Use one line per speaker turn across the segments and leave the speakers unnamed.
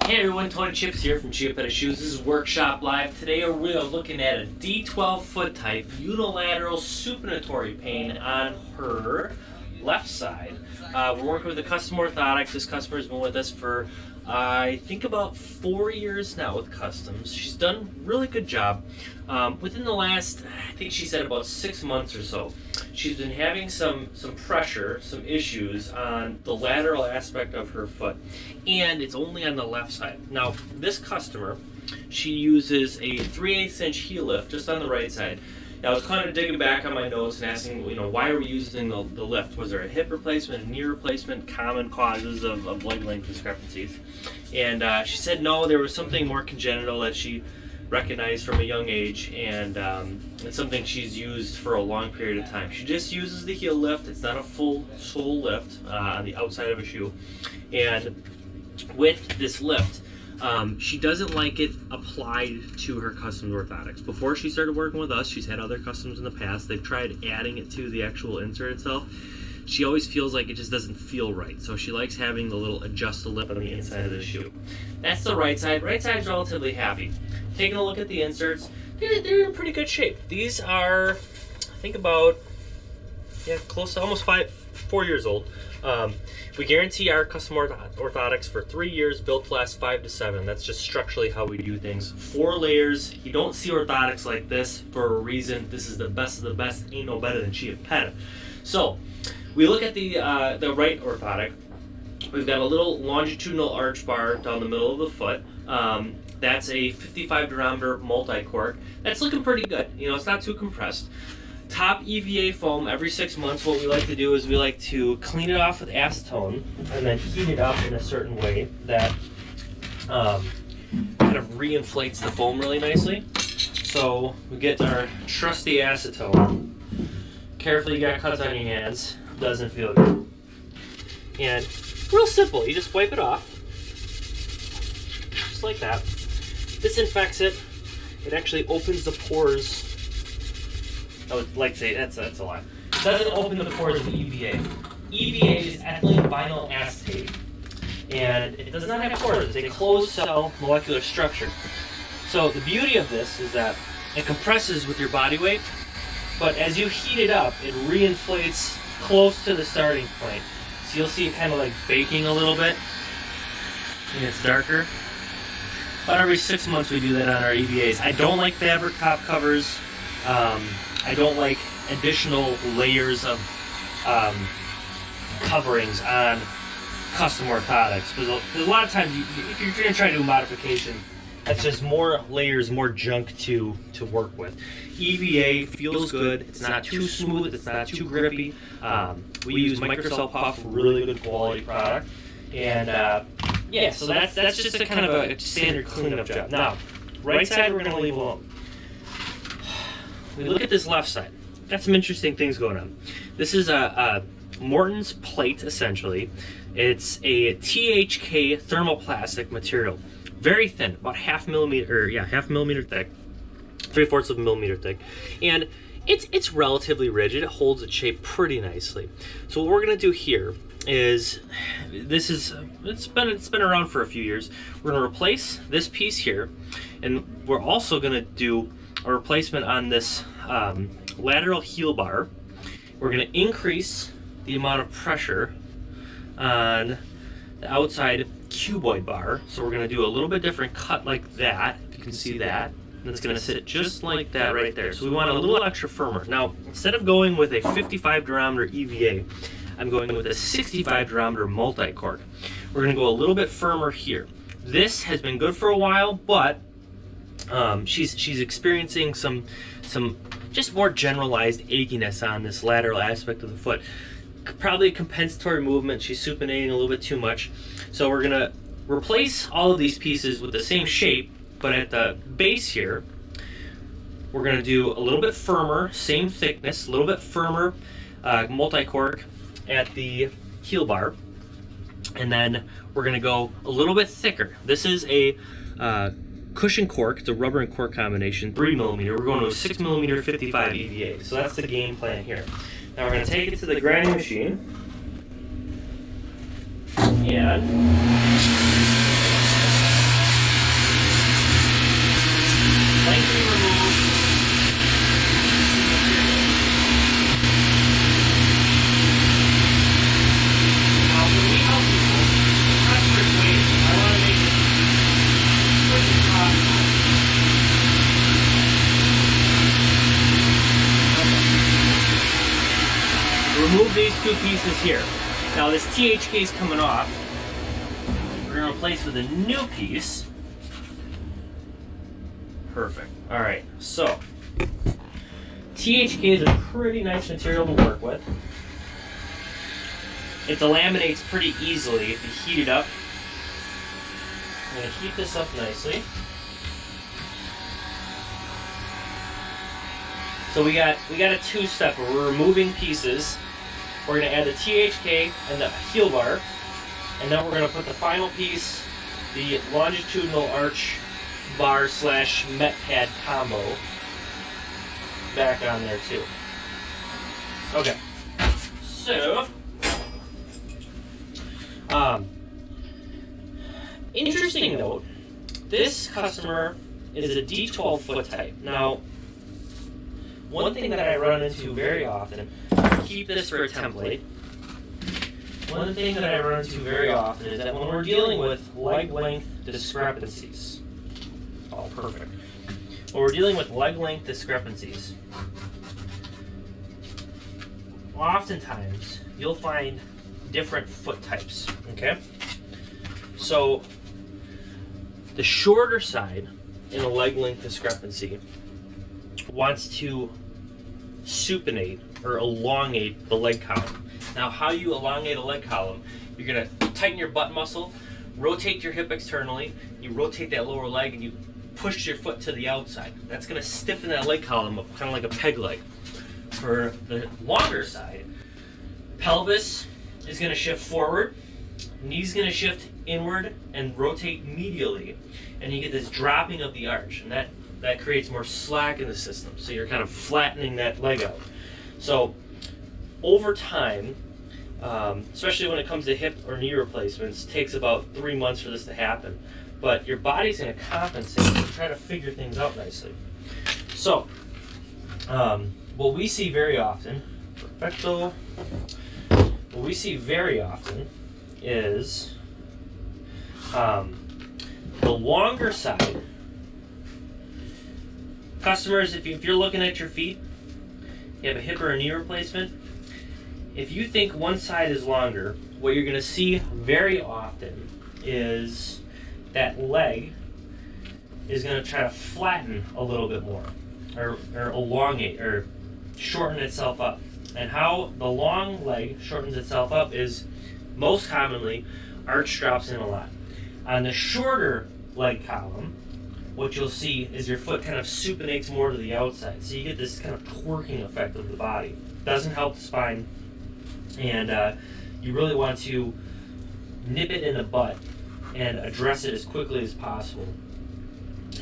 Hey everyone, Tony Chips here from Chiappetta Shoes. This is Workshop Live. Today we are looking at a D12 foot type unilateral supinatory pain on her left side. We're working with a custom orthotic. This customer has been with us for I think about 4 years now with customs. She's done a really good job. Within the last, I think she said about 6 months or so, she's been having some pressure, some issues on the lateral aspect of her foot, and it's only on the left side. Now, this customer, she uses a 3/8 inch heel lift just on the right side. Now, I was kind of digging back on my notes and asking, why are we using the lift? Was there a hip replacement, a knee replacement, common causes of leg length discrepancies? And she said no, there was something more congenital that she recognized from a young age, and it's something she's used for a long period of time. She just uses the heel lift. It's not a full sole lift on the outside of a shoe. And with this lift, she doesn't like it applied to her custom orthotics. Before she started working with us, she's had other customs in the past. They've tried adding it to the actual insert itself. She always feels like it just doesn't feel right. So she likes having the little adjust the lip on the inside of the shoe. That's the right side. Right side is relatively happy. Taking a look at the inserts, they're in pretty good shape. These are, I think about, close to almost 4 years old. We guarantee our custom orthotics for 3 years, built to last 5 to 7. That's just structurally how we do things. 4 layers. You don't see orthotics like this for a reason. This is the best of the best. Ain't no better than Chiappetta. So we look at the right orthotic. We've got a little longitudinal arch bar down the middle of the foot. That's a 55 durometer multi-cork. That's looking pretty good. It's not too compressed. Top EVA foam every 6 months. What we like to do is we like to clean it off with acetone and then heat it up in a certain way that kind of reinflates the foam really nicely. So we get our trusty acetone. Carefully, you got cuts on your hands. Doesn't feel good. And real simple. You just wipe it off, just like that. Disinfects it. It actually opens the pores. I would like to say that's a lie. It doesn't open the pores of EVA. EVA is ethylene vinyl acetate, and it does not have pores. It's a closed cell molecular structure. So the beauty of this is that it compresses with your body weight, but as you heat it up, it reinflates close to the starting point. So you'll see it kind of like baking a little bit, and it's darker. About every 6 months we do that on our EVAs. I don't like fabric top covers. I don't like additional layers of coverings on custom orthotics. Because a lot of times, if you're going to try to do a modification, that's just more layers, more junk to work with. EVA feels good. It's not too smooth. It's not too grippy. We use Microcell Puff, really good quality product. And so that's just a kind of a standard cleanup job. Now, right side we're going to leave alone. We look at this left side. Got some interesting things going on. This is a Morton's plate, essentially. It's a THK thermoplastic material. Very thin, about half millimeter thick, 3/4 of a millimeter thick. And it's relatively rigid. It holds its shape pretty nicely. So what we're gonna do here is, it's been around for a few years. We're gonna replace this piece here, and we're also gonna do a replacement on this lateral heel bar. We're going to increase the amount of pressure on the outside cuboid bar. So we're going to do a little bit different cut like that. You can see that. And it's going to sit just like that right there. So we want a little extra firmer. Now, instead of going with a 55 durometer EVA, I'm going with a 65 durometer multi-cork. We're going to go a little bit firmer here. This has been good for a while, but she's experiencing some just more generalized achiness on this lateral aspect of the foot. Probably a compensatory movement. She's supinating a little bit too much. So we're gonna replace all of these pieces with the same shape, but at the base here, we're gonna do a little bit firmer, same thickness, a little bit firmer multi-cork at the heel bar, and then we're gonna go a little bit thicker. This is a cushion cork. It's a rubber and cork combination, 3mm. We're going to a 6mm 55 EVA. So that's the game plan here. Now we're going to take it to the grinding machine and remove these two pieces here. Now this THK is coming off. We're going to replace with a new piece. Perfect. Alright, so THK is a pretty nice material to work with. It delaminates pretty easily if you heat it up. I'm going to heat this up nicely. So we got a two-step where we're removing pieces. We're going to add the THK and the heel bar, and then we're going to put the final piece, the longitudinal arch bar slash met pad combo, back on there too. Okay, so interesting note, this customer is a D12 foot type. Now, one thing that I run into very often, keep this for a template, one thing that I run into very often is that when we're dealing with leg length discrepancies, oh perfect, when we're dealing with leg length discrepancies, oftentimes you'll find different foot types, okay? So the shorter side in a leg length discrepancy wants to supinate or elongate the leg column. Now, how you elongate a leg column, you're going to tighten your butt muscle, rotate your hip externally, you rotate that lower leg, and you push your foot to the outside. That's going to stiffen that leg column up, kind of like a peg leg. For the longer side, pelvis is going to shift forward, knees going to shift inward and rotate medially, and you get this dropping of the arch, and that creates more slack in the system, so you're kind of flattening that leg out. So over time, especially when it comes to hip or knee replacements, it takes about 3 months for this to happen, but your body's going to compensate and try to figure things out nicely. So what we see very often, perfecto, what we see very often is the longer side. Customers, if you're looking at your feet, you have a hip or a knee replacement, if you think one side is longer, what you're going to see very often is that leg is going to try to flatten a little bit more, or elongate, or shorten itself up. And how the long leg shortens itself up is most commonly arch drops in a lot. On the shorter leg column, what you'll see is your foot kind of supinates more to the outside. So you get this kind of twerking effect of the body. Doesn't help the spine, and you really want to nip it in the butt and address it as quickly as possible.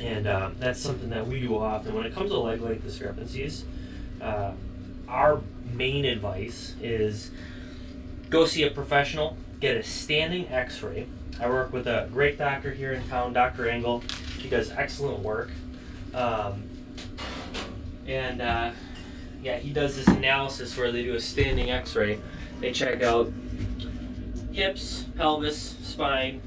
And that's something that we do often. When it comes to leg length discrepancies, our main advice is go see a professional, get a standing x-ray. I work with a great doctor here in town, Dr. Engel. He does excellent work. Yeah, he does this analysis where they do a standing x-ray. They check out hips, pelvis, spine,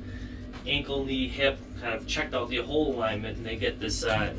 ankle, knee, hip, kind of checked out the whole alignment, and they get this nice